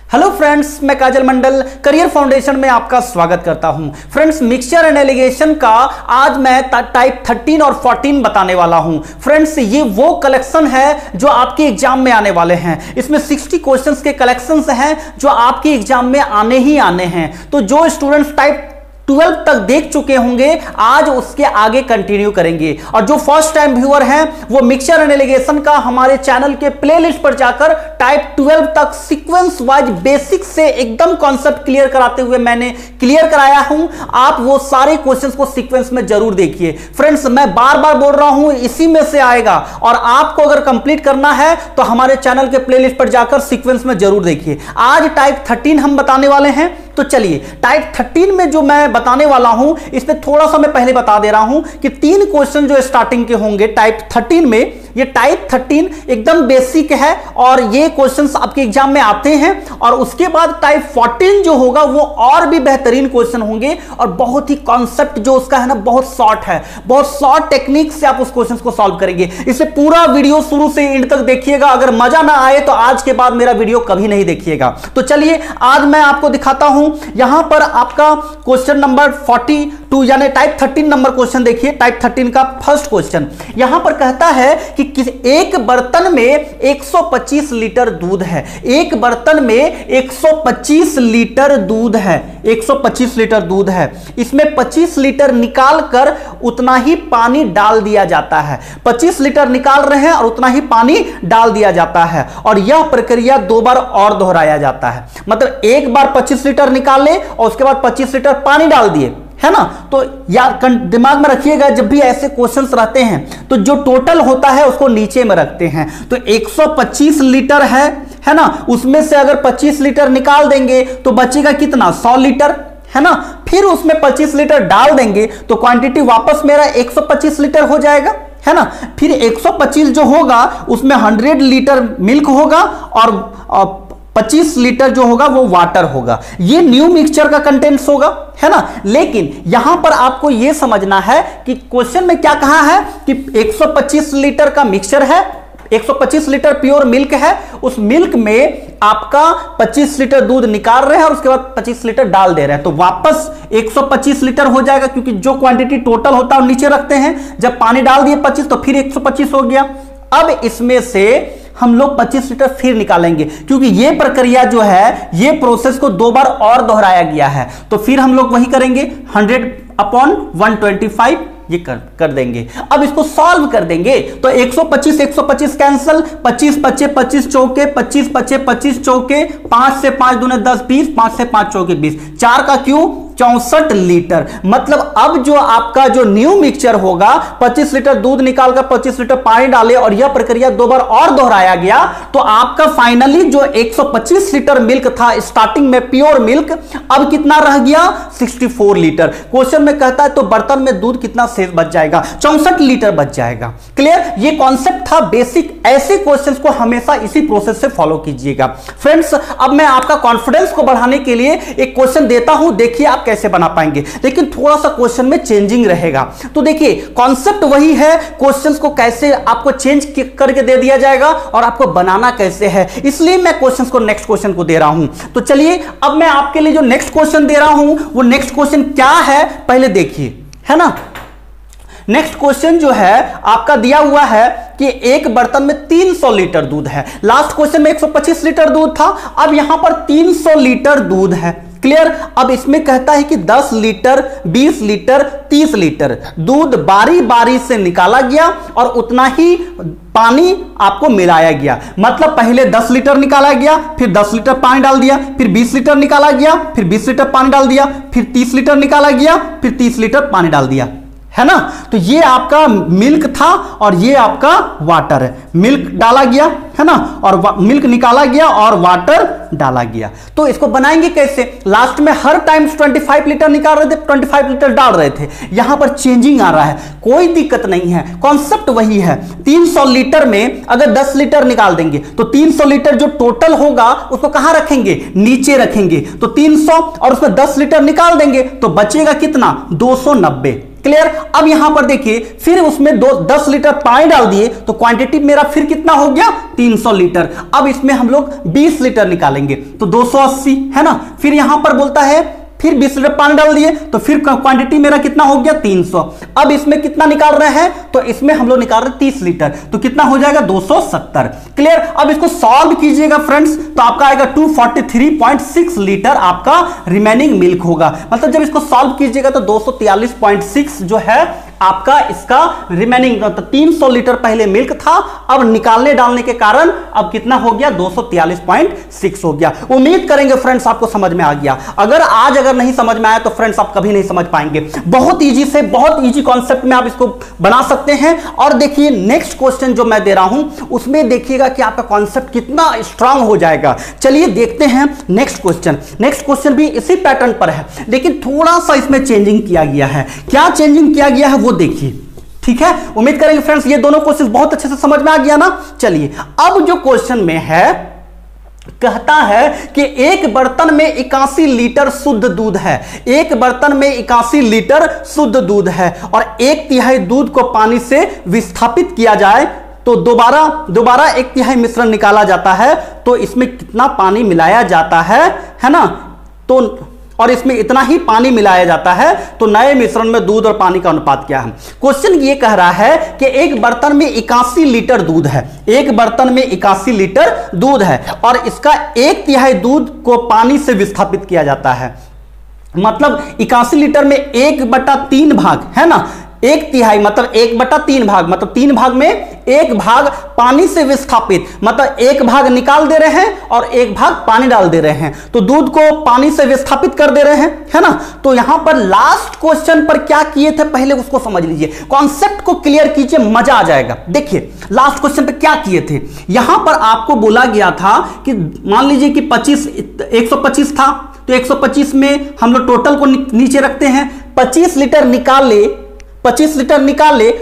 Hello friends, मैं काजल मंडल career foundation में आपका स्वागत करता हूं। फ्रेंड्स, मिक्सचर एंड एलिगेशन का आज मैं टाइप 13 और 14 बताने वाला हूं। फ्रेंड्स, ये वो कलेक्शन है जो आपके एग्जाम में आने वाले हैं। इसमें 60 क्वेश्चंस के कलेक्शंस हैं जो आपके एग्जाम में आने ही आने हैं। तो जो स्टूडेंट्स टाइप 12 तक देख चुके होंगे आज उसके आगे कंटिन्यू करेंगे, और जो फर्स्ट टाइम व्यूअर हैं वो मिक्सचर एंड एलिगेशन का हमारे चैनल के प्लेलिस्ट पर जाकर टाइप 12 तक सीक्वेंस वाइज बेसिक से एकदम कॉन्सेप्ट क्लियर कराते हुए मैंने क्लियर कराया हूं। आप वो सारे क्वेश्चंस को सीक्वेंस में जरूर देखिए। फ्रेंड्स, मैं बार बार बोल रहा हूं इसी में से आएगा, और आपको अगर कंप्लीट करना है तो हमारे चैनल के प्लेलिस्ट पर जाकर सीक्वेंस में जरूर देखिए। आज टाइप 13 हम बताने वाले हैं। तो चलिए, टाइप 13 में जो मैं बताने वाला हूं इसमें थोड़ा सा मैं पहले बता दे रहा हूं कि 3 क्वेश्चन जो स्टार्टिंग के होंगे टाइप 13 में। ये टाइप 13 एकदम बेसिक है और ये क्वेश्चंस आपके एग्जाम में आते हैं, और उसके बाद टाइप 14 जो होगा वो और भी बेहतरीन क्वेश्चन होंगे, और बहुत ही कॉन्सेप्ट जो उसका है ना बहुत शॉर्ट है, बहुत शॉर्ट टेक्निक से आप उस क्वेश्चन को सॉल्व करेंगे। इसे पूरा वीडियो शुरू से एंड तक देखिएगा। अगर मजा ना आए तो आज के बाद मेरा वीडियो कभी नहीं देखिएगा। तो चलिए, आज मैं आपको दिखाता हूं। यहां पर आपका क्वेश्चन नंबर 42 यानी टाइप 13 नंबर क्वेश्चन देखिए। टाइप 13 का फर्स्ट क्वेश्चन यहां पर कहता है कि एक बर्तन में 125 लीटर दूध है। एक बर्तन में 125 लीटर दूध है। 125 लीटर दूध है, इसमें 25 लीटर निकाल कर उतना ही पानी डाल दिया जाता है। 25 लीटर निकाल रहे हैं और उतना ही पानी डाल दिया जाता है, और यह प्रक्रिया 2 बार और दोहराया जाता है। मतलब एक बार 25 लीटर निकाले और उसके बाद 25 लीटर पानी डाल दिए, है ना। तो यार दिमाग में रखिएगा, जब भी ऐसे क्वेश्चंस रहते हैं तो जो टोटल होता है उसको नीचे में रखते हैं। तो 125 लीटर है ना, उसमें से अगर 25 लीटर निकाल देंगे तो बचेगा कितना, 100 लीटर, है ना। फिर उसमें 25 लीटर डाल देंगे तो क्वांटिटी वापस मेरा 125 लीटर हो जाएगा, है ना। फिर 125 जो होगा उसमें 100 लीटर मिल्क होगा और 25 लीटर जो होगा वो वाटर होगा। ये न्यू मिक्सचर का कंटेंट्स होगा, है ना। लेकिन यहां पर आपको यह समझना है कि क्वेश्चन में क्या कहा है कि 125 लीटर का मिक्सचर है, 125 लीटर प्योर मिल्क है। उस मिल्क में आपका 25 लीटर दूध निकाल रहे हैं और उसके बाद 25 लीटर डाल दे रहे हैं, तो वापस 125 लीटर हो जाएगा, क्योंकि जो क्वांटिटी टोटल होता है नीचे रखते हैं। जब पानी डाल दिए 25 तो फिर 125 हो गया। अब इसमें से हम लोग 25 लीटर फिर निकालेंगे, क्योंकि ये प्रक्रिया जो है ये प्रोसेस को 2 बार और दोहराया गया है। तो फिर हम लोग वही करेंगे 100/125 ये कर देंगे। अब इसको सॉल्व कर देंगे तो 125 कैंसिल, 25 बचे 25 चौके, 25 बचे 25 चौके, 5 से 5 दूने 10 20, 5 से 5 चौके 20, 4 का क्यों 64 लीटर। मतलब अब जो आपका जो न्यू मिक्सचर होगा, 25 लीटर दूध निकालकर 25 लीटर पानी डाले और यह प्रक्रिया 2 बार और दोहराया गया, तो आपका फाइनली जो 125 लीटर मिल्क था स्टार्टिंग में प्योर मिल्क, अब कितना रह गया 64 लीटर। क्वेश्चन में कहता है तो बर्तन में दूध कितना शेष बच जाएगा, 64 लीटर बच जाएगा। क्लियर, ये कॉन्सेप्ट था बेसिक। ऐसे क्वेश्चंस को हमेशा इसी प्रोसेस से फॉलो कीजिएगा। फ्रेंड्स, अब मैं आपका कॉन्फिडेंस को बढ़ाने के लिए एक क्वेश्चन देता हूं, देखिए आप कैसे बना पाएंगे, लेकिन थोड़ा सा क्वेश्चन में चेंजिंग रहेगा। तो देखिए, कॉन्सेप्ट वही है, क्वेश्चंस को कैसे आपको चेंज करके दे दिया जाएगा और आपको बनाना कैसे है, इसलिए मैं क्वेश्चंस को नेक्स्ट क्वेश्चन को दे रहा हूं। तो चलिए, अब मैं आपके लिए जो नेक्स्ट क्वेश्चन दे रहा हूं वो नेक्स्ट क्वेश्चन क्या है पहले देखिए, है ना। नेक्स्ट क्वेश्चन जो है आपका दिया हुआ है कि एक बर्तन में 300 लीटर दूध है। लास्ट क्वेश्चन में 125 लीटर दूध था, अब यहां पर 300 लीटर दूध है। क्लियर। अब इसमें कहता है कि 10 लीटर 20 लीटर 30 लीटर दूध बारी बारी से निकाला गया और उतना ही पानी आपको मिलाया गया। मतलब पहले 10 लीटर निकाला गया, फिर 10 लीटर पानी डाल दिया, फिर 20 लीटर निकाला गया, फिर 20 लीटर पानी डाल दिया, फिर 30 लीटर निकाला गया, फिर 30 लीटर पानी डाल दिया, है ना। तो ये आपका मिल्क था और ये आपका वाटर है। मिल्क डाला गया, है ना, और मिल्क निकाला गया और वाटर डाला गया। तो इसको बनाएंगे कैसे। लास्ट में हर टाइम 25 लीटर निकाल रहे थे, 25 लीटर डाल रहे थे, यहां पर चेंजिंग आ रहा है, कोई दिक्कत नहीं है, कॉन्सेप्ट वही है। 300 लीटर में अगर 10 लीटर निकाल देंगे तो 300 लीटर जो टोटल होगा उसको कहां रखेंगे, नीचे रखेंगे। तो 300 और उसमें 10 लीटर निकाल देंगे तो बचेगा कितना 290। क्लियर। अब यहां पर देखिए फिर उसमें 10 लीटर पानी डाल दिए तो क्वांटिटी मेरा फिर कितना हो गया 300 लीटर। अब इसमें हम लोग 20 लीटर निकालेंगे तो 280 है ना। फिर यहां पर बोलता है फिर 20 लीटर पानी डाल दिए तो फिर क्वांटिटी मेरा कितना हो गया 300। अब इसमें कितना निकाल रहे हैं तो इसमें हम लोग निकाल रहे हैं 30 लीटर तो कितना हो जाएगा 270। क्लियर। अब इसको सॉल्व कीजिएगा फ्रेंड्स तो आपका आएगा 243.6 लीटर आपका रिमेनिंग मिल्क होगा। मतलब जब इसको सॉल्व कीजिएगा तो 243.6 जो है आपका इसका रिमेनिंग, तो 300 लीटर पहले मिल्क था, अब निकालने डालने के कारण अब कितना हो गया 243.6 हो गया। उम्मीद करेंगे फ्रेंड्स आपको समझ में आ गया। अगर नहीं समझ में आया तो फ्रेंड्स आप कभी नहीं समझ पाएंगे। बहुत इजी से बहुत इजी कॉन्सेप्ट में आप इसको बना सकते हैं। और देखिए नेक्स्ट क्वेश्चन जो मैं दे रहा हूं उसमें देखिएगा कि आपका कॉन्सेप्ट कितना स्ट्रांग हो जाएगा। चलिए देखते हैं नेक्स्ट क्वेश्चन। नेक्स्ट क्वेश्चन भी इसी पैटर्न पर है लेकिन थोड़ा सा इसमें चेंजिंग किया गया है। क्या चेंजिंग किया गया है वो देखिए, ठीक है। उम्मीद करेंगे फ्रेंड्स ये दोनों क्वेश्चन बहुत अच्छे से समझ में आ गया ना। चलिए अब जो क्वेश्चन में है कहता है कि एक बर्तन में 81 लीटर शुद्ध दूध है। एक बर्तन में 81 लीटर शुद्ध दूध है और 1/3 दूध को पानी से विस्थापित किया जाए तो दोबारा 1/3 मिश्रण निकाला जाता है तो इसमें कितना पानी मिलाया जाता है ना। तो और इसमें इतना ही पानी मिलाया जाता है तो नए मिश्रण में दूध और पानी का अनुपात क्या है। क्वेश्चन ये कह रहा है कि एक बर्तन में 81 लीटर दूध है। एक बर्तन में 81 लीटर दूध है और इसका 1/3 दूध को पानी से विस्थापित किया जाता है। मतलब 81 लीटर में 1/3 भाग है ना, 1/3 मतलब 1/3 भाग, मतलब 3 भाग में 1 भाग पानी से विस्थापित, मतलब 1 भाग निकाल दे रहे हैं और 1 भाग पानी डाल दे रहे हैं तो दूध को पानी से विस्थापित कर दे रहे हैं, है ना। तो यहां पर लास्ट क्वेश्चन पर क्या किए थे पहले उसको समझ लीजिए, कॉन्सेप्ट को क्लियर कीजिए, मजा आ जाएगा। देखिए लास्ट क्वेश्चन पे क्या किए थे, यहां पर आपको बोला गया था कि मान लीजिए कि 125 था तो 125 में हम लोग टोटल को नीचे रखते हैं, 25 लीटर निकाल ले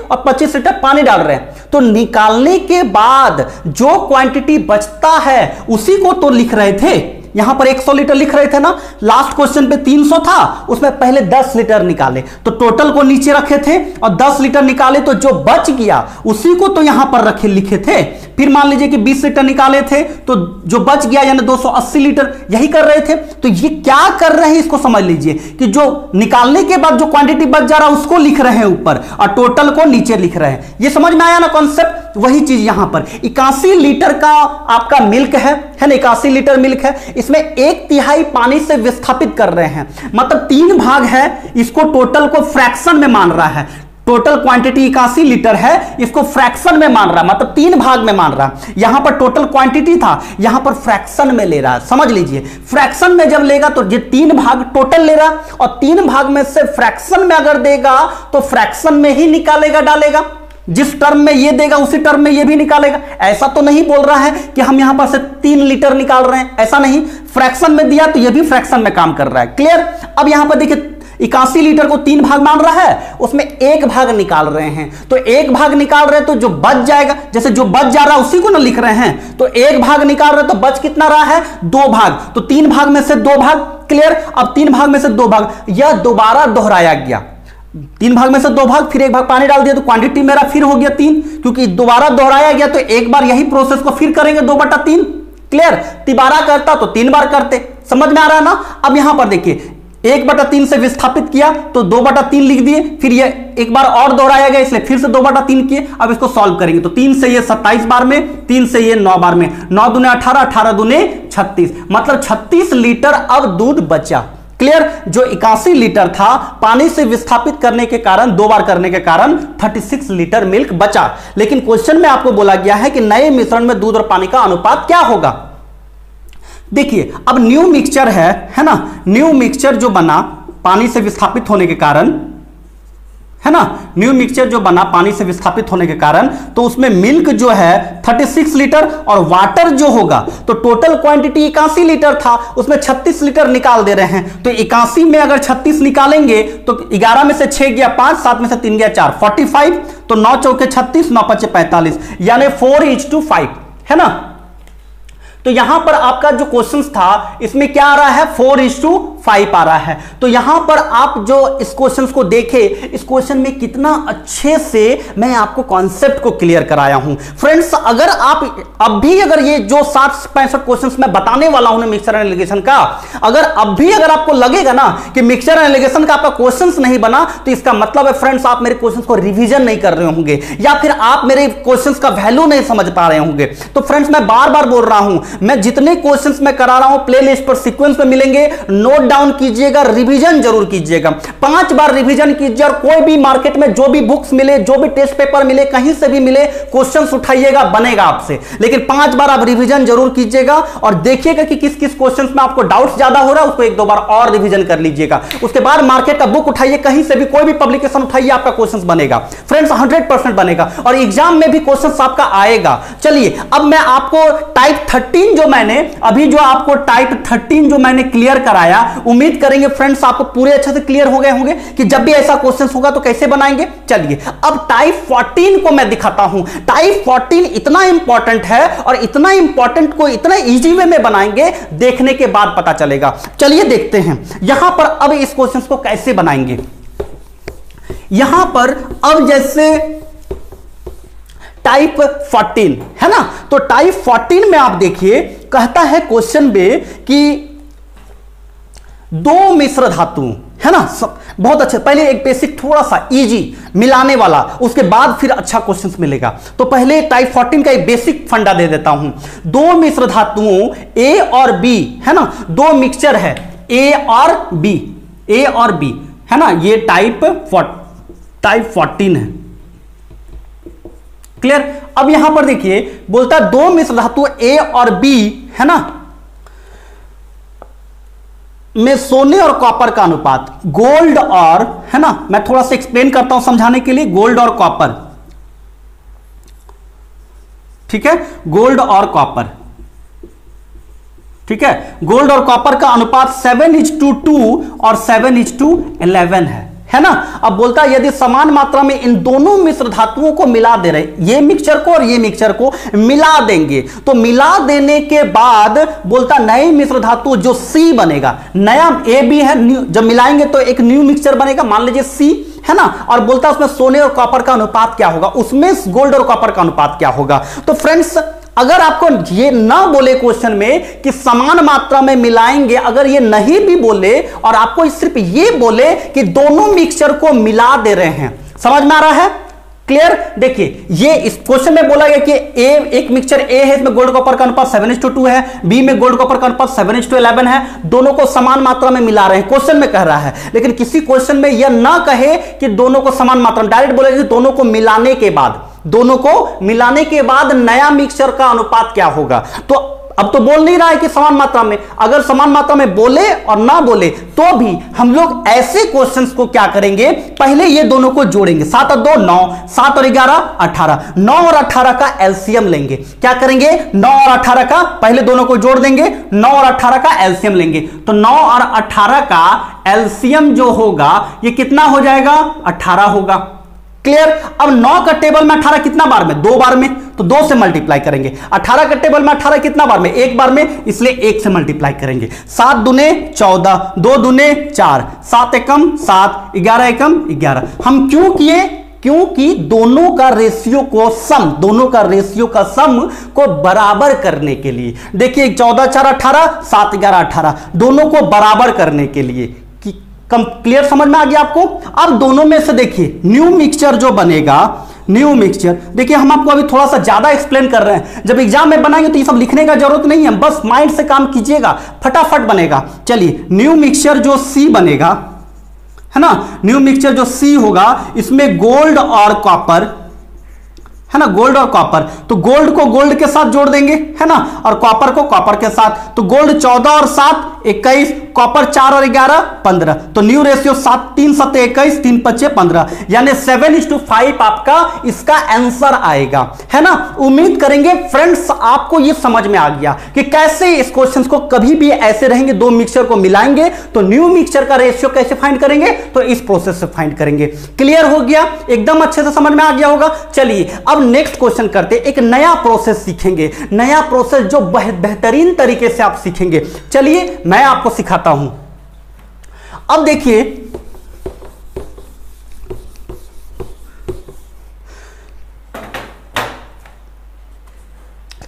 और 25 लीटर पानी डाल रहे हैं तो निकालने के बाद जो क्वांटिटी बचता है उसी को तो लिख रहे थे। यहां पर 100 लीटर लिख रहे थे ना, लास्ट क्वेश्चन पे 300 था उसमें पहले 10 लीटर निकाले तो टोटल को नीचे रखे थे और 10 लीटर निकाले तो जो बच गया उसी को तो यहां पर लिखे थे। फिर मान लीजिए कि 20 लीटर निकाले थे तो जो बच गया यानी 280 लीटर यही कर रहे थे। तो ये क्या कर रहे हैं इसको समझ लीजिए कि जो निकालने के बाद जो क्वांटिटी बच जा रहा है उसको लिख रहे हैं ऊपर और टोटल को नीचे लिख रहे हैं। ये समझ में आया ना कॉन्सेप्ट। वही चीज यहां पर 81 लीटर का आपका मिल्क है ना, 81 लीटर मिल्क है, इसमें 1/3 पानी से विस्थापित कर रहे हैं, मतलब 3 भाग है, इसको टोटल को फ्रैक्शन में मान रहा है। टोटल क्वांटिटी 81 लीटर है, इसको फ्रैक्शन में मान रहा है, मतलब 3 भाग में मान रहा है। यहां पर टोटल क्वांटिटी था, यहां पर फ्रैक्शन में ले रहा है। समझ लीजिए फ्रैक्शन में जब लेगा तो ये 3 भाग टोटल ले रहा और 3 भाग में से फ्रैक्शन में अगर देगा तो फ्रैक्शन में ही निकालेगा डालेगा, जिस टर्म में ये देगा उसी टर्म में ये भी निकालेगा। ऐसा तो नहीं बोल रहा है कि हम यहां पर से 3 लीटर निकाल रहे हैं, ऐसा नहीं, फ्रैक्शन में दिया तो ये भी फ्रैक्शन में काम कर रहा है। क्लियर। अब यहां पर देखिए 81 लीटर को 3 भाग मान रहा है, उसमें 1 भाग निकाल रहे हैं तो 1 भाग निकाल रहे हैं तो जो बच जाएगा, जैसे जो बच जा रहा है उसी को ना लिख रहे हैं, तो 1 भाग निकाल रहे हैं तो बच कितना रहा है 2 भाग, तो 3 भाग में से 2 भाग। क्लियर। अब 3 भाग में से 2 भाग यह दोबारा दोहराया गया, 3 भाग में से 2 भाग, फिर 1 भाग पानी डाल दिया तो क्वांटिटी मेरा फिर हो गया 3, क्योंकि दोबारा दोहराया गया तो एक बार यही प्रोसेस को फिर करेंगे 2/3। क्लियर। तिबारा करता तो 3 बार करते। समझ में आ रहा है ना। अब यहां पर देखिए 1/3 से विस्थापित किया तो 2/3 लिख दिए, फिर ये एक बार और दोहराया गया इसलिए फिर से 2/3 किए। अब इसको सॉल्व करेंगे तो 3 से ये 27 बार में, 3 से ये 9 बार में, 9 दूने 18, 18 दूने 36, मतलब 36 लीटर अब दूध बचा। क्लियर। जो 81 लीटर था पानी से विस्थापित करने के कारण 2 बार करने के कारण 36 लीटर मिल्क बचा। लेकिन क्वेश्चन में आपको बोला गया है कि नए मिश्रण में दूध और पानी का अनुपात क्या होगा। देखिए अब न्यू मिक्सचर है ना, न्यू मिक्सचर जो बना पानी से विस्थापित होने के कारण, है ना, न्यू मिक्सचर जो बना पानी से विस्थापित होने के कारण, तो उसमें मिल्क जो है 36 लीटर और वाटर जो होगा तो टोटल क्वांटिटी 81 लीटर था, उसमें 36 लीटर निकाल दे रहे हैं। तो 81 में अगर 36 निकालेंगे तो 11 में से 6 गया 5, 7 में से 3 गया 4, 45, तो 9 चौके 36, 9 पचे 45, यानी 4:5, है ना। तो यहां पर आपका जो क्वेश्चन था इसमें क्या आ रहा है 4:5 5 आ रहा है। तो यहां पर आप जो इस क्वेश्चन को देखे, इस क्वेश्चन में कितना अच्छे से मैं आपको कॉन्सेप्ट को क्लियर कराया हूं। फ्रेंड्स, अगर आप अब भी अगर ये जो 60-65 क्वेश्चंस मैं बताने वाला हूं मिक्सचर एंड एलिगेशन का, अगर अब भी अगर आपको लगेगा ना कि मिक्सचर एंड एलिगेशन का आपका क्वेश्चंस नहीं बना, तो इसका मतलब है फ्रेंड्स आप मेरे क्वेश्चंस को रिवीजन नहीं कर रहे होंगे, या फिर आप मेरे क्वेश्चंस का वैल्यू नहीं समझ पा रहे होंगे। तो फ्रेंड्स, मैं बार बार बोल रहा हूं, मैं जितने क्वेश्चंस मैं करा रहा हूं प्लेलिस्ट पर सीक्वेंस में मिलेंगे, नोट डाउन कीजिएगा, रिवीजन जरूर कीजिएगा। 5 बार रिवीजन कीजिए, और कोई भी मार्केट में जो भी बुक्स मिले, जो भी टेस्ट पेपर मिले, कहीं से भी मिले, क्वेश्चंस उठाइएगा, बनेगा आपसे। लेकिन 5 बार आप रिवीजन जरूर कीजिएगा और देखिएगा कि किस किस क्वेश्चंस में आपको डाउट्स ज्यादा हो रहा है, उसको 1-2 बार और रिवीजन कर लीजिएगा। उसके बाद मार्केट का बुक उठाइए, कहीं से भी कोई भी पब्लिकेशन उठाइए, आपका क्वेश्चंस बनेगा फ्रेंड्स, 100% बनेगा, और एग्जाम में भी क्वेश्चंस आपका आएगा। चलिए, अब मैं आपको टाइप 13 जो मैंने अभी जो आपको टाइप 13 जो मैंने क्लियर कराया, उम्मीद करेंगे फ्रेंड्स आपको पूरे अच्छे से क्लियर हो गए होंगे कि जब भी ऐसा क्वेश्चन होगा तो कैसे बनाएंगे। चलिए, अब टाइप 14 को मैं दिखाता हूं। टाइप 14 इतना इंपॉर्टेंट है, और इतना इंपॉर्टेंट को इतना इजी वे में बनाएंगे, देखने के बाद पता चलेगा। चलिए देखते हैं यहां पर अब इस क्वेश्चन को कैसे बनाएंगे। यहां पर अब जैसे टाइप 14 है ना, तो टाइप 14 में आप देखिए, कहता है क्वेश्चन में कि 2 मिश्र धातु है ना, बहुत अच्छे। पहले एक बेसिक थोड़ा सा इजी मिलाने वाला, उसके बाद फिर अच्छा क्वेश्चन मिलेगा। तो पहले टाइप 14 का एक बेसिक फंडा दे देता हूं। 2 मिश्र धातुओं ए और बी है ना, 2 मिक्सचर है ए और बी, ए और बी है ना, ये टाइप 14 है। क्लियर। अब यहां पर देखिए, बोलता है 2 मिश्र धातु ए और बी है ना, में सोने और कॉपर का अनुपात, गोल्ड और है ना, मैं थोड़ा सा एक्सप्लेन करता हूं समझाने के लिए, गोल्ड और कॉपर, ठीक है, गोल्ड और कॉपर, ठीक है, गोल्ड और कॉपर का अनुपात 7:2 और 7:11 है ना। अब बोलता है यदि समान मात्रा में इन दोनों मिश्र धातुओं को मिला दे रहे, ये मिक्सचर को और ये मिक्सचर को मिला देंगे, तो मिला देने के बाद बोलता नई मिश्र धातु जो सी बनेगा, नया ए बी है, जब मिलाएंगे तो एक न्यू मिक्सचर बनेगा, मान लीजिए सी है ना, और बोलता है उसमें सोने और कॉपर का अनुपात क्या होगा, उसमें गोल्ड और कॉपर का अनुपात क्या होगा। तो फ्रेंड्स, अगर आपको ये ना बोले क्वेश्चन में कि समान मात्रा में मिलाएंगे, अगर ये नहीं भी बोले और आपको सिर्फ ये बोले कि दोनों मिक्सचर को मिला दे रहे हैं, समझ में आ रहा है। क्लियर। देखिए, ये इस क्वेश्चन में बोला गया कि ए, एक मिक्सचर ए है, इसमें गोल्ड कॉपर का अनुपात 7:2 है, बी में गोल्ड कॉपर का अनुपात 7:11 है, दोनों को समान मात्रा में मिला रहे हैं, क्वेश्चन में कह रहा है। लेकिन किसी क्वेश्चन में यह ना कहे कि दोनों को समान मात्रा में, डायरेक्ट बोलेगा कि दोनों को मिलाने के बाद, दोनों को मिलाने के बाद नया मिक्सचर का अनुपात क्या होगा। तो अब तो बोल नहीं रहा है कि समान मात्रा में, अगर समान मात्रा में बोले और ना बोले तो भी हम लोग ऐसे क्वेश्चंस को क्या करेंगे, पहले ये दोनों को जोड़ेंगे, 7 और 2 9, 7 और 11 18, 9 और 18 का एलसीएम लेंगे। क्या करेंगे, 9 और 18 का पहले दोनों को जोड़ देंगे, 9 और 18 का एलसीएम लेंगे, तो 9 और 18 का एलसीएम जो होगा ये कितना हो जाएगा, 18 होगा। क्लियर। अब 9 का टेबल में 18 कितना बार में, 2 बार में, तो 2 से मल्टीप्लाई करेंगे। 18 का टेबल में 18 कितना बार में, 1 बार में, इसलिए 1 से मल्टीप्लाई करेंगे। 7 दूने 14, 2 दूने 4, 7 एकम 7, 11 एकम 11। हम क्यों किए, क्योंकि दोनों का रेशियो को सम, दोनों का रेशियो का सम को बराबर करने के लिए। देखिए 14 4 18, 7 11 18, दोनों को बराबर करने के लिए। क्लियर, समझ में आ गया आपको। अब दोनों में से देखिए न्यू मिक्सचर जो बनेगा, न्यू मिक्सचर, देखिए हम आपको अभी थोड़ा सा ज्यादा एक्सप्लेन कर रहे हैं, जब एग्जाम में बनाएंगे तो ये सब लिखने का जरूरत नहीं है, बस माइंड से काम कीजिएगा, फटाफट बनेगा। चलिए, न्यू मिक्सचर जो सी बनेगा है ना, न्यू मिक्सचर जो सी होगा, इसमें गोल्ड और कॉपर है ना, गोल्ड और कॉपर, तो गोल्ड को गोल्ड के साथ जोड़ देंगे है ना, और कॉपर को कॉपर के साथ, तो गोल्ड 14 और 7 21, कॉपर 4 और 11 15, तो न्यू रेशियो 7 3 7 21, 3 5 15, यानी 7:5 आपका इसका आंसर आएगा है ना। उम्मीद करेंगे फ्रेंड्स आपको ये समझ में आ गया कि कैसे इस क्वेश्चन को, कभी भी ऐसे रहेंगे, 2 मिक्सचर को मिलाएंगे तो न्यू मिक्सचर का रेशियो कैसे फाइंड करेंगे, तो इस प्रोसेस से फाइंड करेंगे। क्लियर हो गया, एकदम अच्छे से समझ में आ गया होगा। चलिए अब नेक्स्ट क्वेश्चन करते, एक नया प्रोसेस सीखेंगे, नया प्रोसेस जो बेहतरीन तरीके से आप सीखेंगे। चलिए मैं आपको सिखाता हूं। अब देखिए,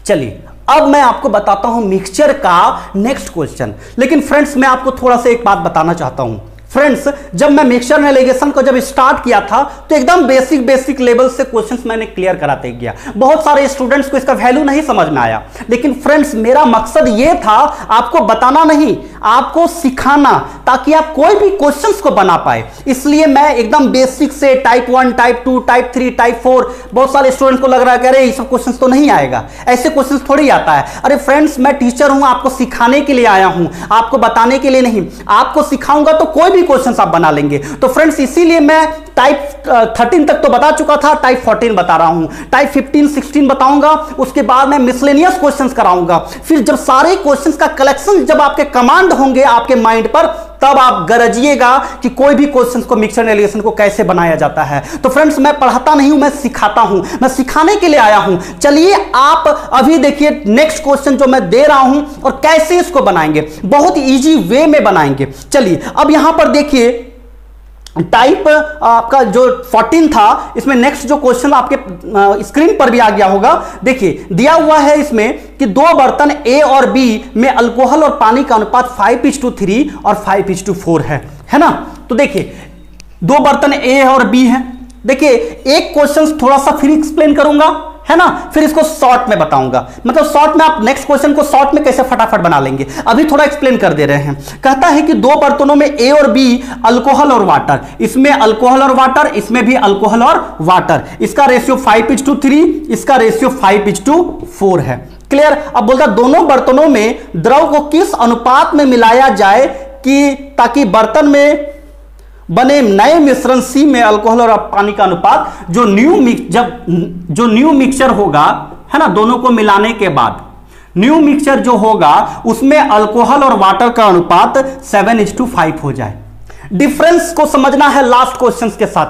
चलिए अब मैं आपको बताता हूं मिक्सचर का नेक्स्ट क्वेश्चन। लेकिन फ्रेंड्स मैं आपको थोड़ा सा एक बात बताना चाहता हूं। फ्रेंड्स जब मैं मिक्सचर एनालाइजेशन को जब स्टार्ट किया था तो एकदम बेसिक लेवल से क्वेश्चंस मैंने क्लियर कराते गया। बहुत सारे स्टूडेंट्स को इसका वैल्यू नहीं समझ में आया, लेकिन फ्रेंड्स मेरा मकसद यह था आपको बताना नहीं, आपको सिखाना, ताकि आप कोई भी क्वेश्चंस को बना पाए। इसलिए मैं एकदम बेसिक से टाइप 1, टाइप 2, टाइप 3, टाइप 4, बहुत सारे स्टूडेंट्स को लग रहा है कि अरे ये सब क्वेश्चंस तो नहीं आएगा, ऐसे क्वेश्चंस थोड़ी आता है। अरे फ्रेंड्स मैं टीचर हूं, आपको सिखाने के लिए आया हूं, आपको बताने के लिए नहीं। आपको सिखाऊंगा तो कोई भी क्वेश्चंस आप बना लेंगे। तो फ्रेंड्स इसीलिए मैं टाइप 13 तक तो बता चुका था, टाइप 14 बता रहा हूं, टाइप 15, 16 बताऊंगा। उसके बाद मैं मिसलेनियस क्वेश्चंस कराऊंगा। फिर जब सारे क्वेश्चंस का कलेक्शन जब आपके कमांड होंगे आपके माइंड पर, तब आप गरजिएगा कि कोई भी क्वेश्चंस को मिक्सचर एनालाइजेशन को कैसे बनाया जाता है। तो फ्रेंड्स मैं पढ़ाता नहीं हूं, मैं सिखाता हूं, मैं सिखाने के लिए आया हूं। चलिए आप अभी देखिए नेक्स्ट क्वेश्चन जो मैं दे रहा हूं और कैसे इसको बनाएंगे, बहुत इजी वे में बनाएंगे। चलिए अब यहां पर देखिए टाइप आपका जो 14 था, इसमें नेक्स्ट जो क्वेश्चन आपके स्क्रीन पर भी आ गया होगा। देखिए दिया हुआ है इसमें कि दो बर्तन ए और बी में अल्कोहल और पानी का अनुपात 5:3 और 5:4 है ना। तो देखिए दो बर्तन ए और बी हैं। देखिए एक क्वेश्चन थोड़ा सा फिर एक्सप्लेन करूंगा, है ना, फिर इसको शॉर्ट में बताऊंगा। मतलब शॉर्ट में आप नेक्स्ट क्वेश्चन को शॉर्ट में कैसे फटाफट बना लेंगे, अभी थोड़ा एक्सप्लेन कर दे रहे हैं। कहता है कि दो बर्तनों में ए और बी अल्कोहल और वाटर, इसमें अल्कोहल और वाटर, इसमें भी अल्कोहल और वाटर, इसका रेशियो 5:3, इसका रेशियो 5:4 है। क्लियर। अब बोलता दोनों बर्तनों में द्रव को किस अनुपात में मिलाया जाए कि ताकि बर्तन में बने नए मिश्रण सी में अल्कोहल और पानी का अनुपात जो न्यू मिक्सचर होगा, है ना, दोनों को मिलाने के बाद न्यू मिक्सचर जो होगा उसमें अल्कोहल और वाटर का अनुपात 7:5 हो जाए। डिफरेंस को समझना है लास्ट क्वेश्चन के साथ।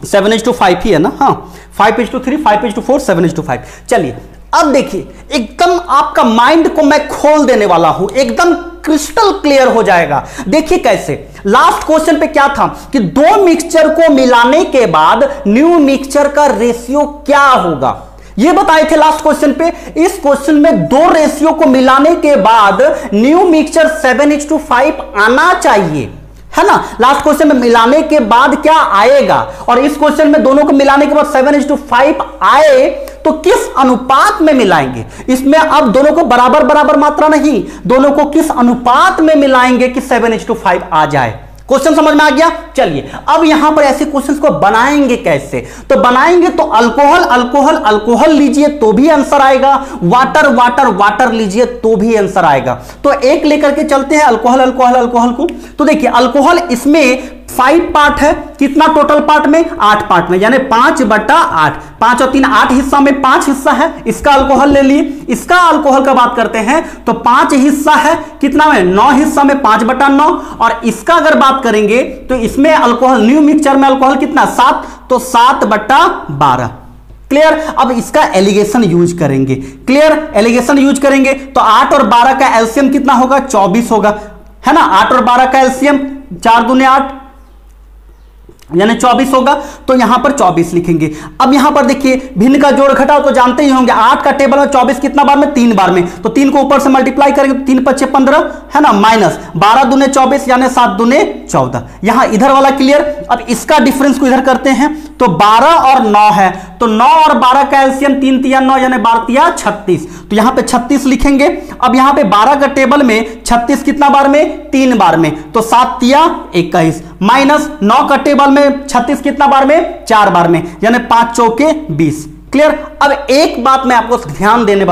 7:5 ही है ना, हाँ, 5:3, 5:4, 7:5। चलिए अब देखिए एकदम आपका माइंड को मैं खोल देने वाला हूं, एकदम क्रिस्टल क्लियर हो जाएगा। देखिए कैसे। लास्ट क्वेश्चन पे क्या था कि दो मिक्सचर को मिलाने के बाद न्यू मिक्सचर का रेशियो क्या होगा, ये बताए थे लास्ट क्वेश्चन पे। इस क्वेश्चन में दो रेशियो को मिलाने के बाद न्यू मिक्सचर 7:5 आना चाहिए, है ना। लास्ट क्वेश्चन में मिलाने के बाद क्या आएगा, और इस क्वेश्चन में दोनों को मिलाने के बाद 7:5 आए तो किस अनुपात में मिलाएंगे। इसमें अब दोनों को बराबर बराबर मात्रा नहीं, दोनों को किस अनुपात में मिलाएंगे कि 7:5 आ जाए। क्वेश्चन समझ में आ गया। चलिए अब यहां पर ऐसे क्वेश्चंस को बनाएंगे कैसे, तो बनाएंगे तो अल्कोहल अल्कोहल अल्कोहल लीजिए तो भी आंसर आएगा, वाटर वाटर वाटर लीजिए तो भी आंसर आएगा। तो एक लेकर के चलते हैं अल्कोहल अल्कोहल अल्कोहल को। तो देखिए अल्कोहल इसमें 5 पार्ट है, कितना टोटल पार्ट में, 8 पार्ट में, यानी 5/8, 5 और 3 8 हिस्सा में 5 हिस्सा है। इसका अल्कोहल ले लिए, इसका अल्कोहल का बात करते हैं तो 5 हिस्सा है, कितना में, 9 हिस्सा में 5/9। और इसका अगर बात करेंगे तो इसमें अल्कोहल न्यू मिक्सचर में अल्कोहल कितना, 7, तो 7/12। क्लियर। अब इसका एलिगेशन यूज करेंगे, क्लियर, एलिगेशन यूज करेंगे तो 8 और 12 का एलसीएम कितना होगा, 24 होगा, है ना। 8 और 12 का एलसीएम 4 दूने 8 यानी 24 होगा, तो यहां पर 24 लिखेंगे। अब यहां पर देखिए भिन्न का जोड़ घटाओ तो जानते ही होंगे, 8 का टेबल में 24 कितना बार में, 3 बार में, तो 3 को ऊपर से मल्टीप्लाई करेंगे तो 3 × 5 = 15, है ना, माइनस 12 दूने 24 यानी 7 दूने 14। यहां इधर वाला क्लियर। अब इसका डिफरेंस को इधर करते हैं तो 12 और 9 है, तो 9 और 12 का एलसीएम 3 × 9 यानी 12 × 36, तो यहां पे 36 लिखेंगे। अब यहां पे 12 का टेबल में 36 कितना बार में, 3 बार में, तो 7 × 21 माइनस 9 का टेबल में 36 कितना बार में, 4 बार में, यानी 5 चौके 20। क्लियर। अब एक बात मैं आपको ध्यान देने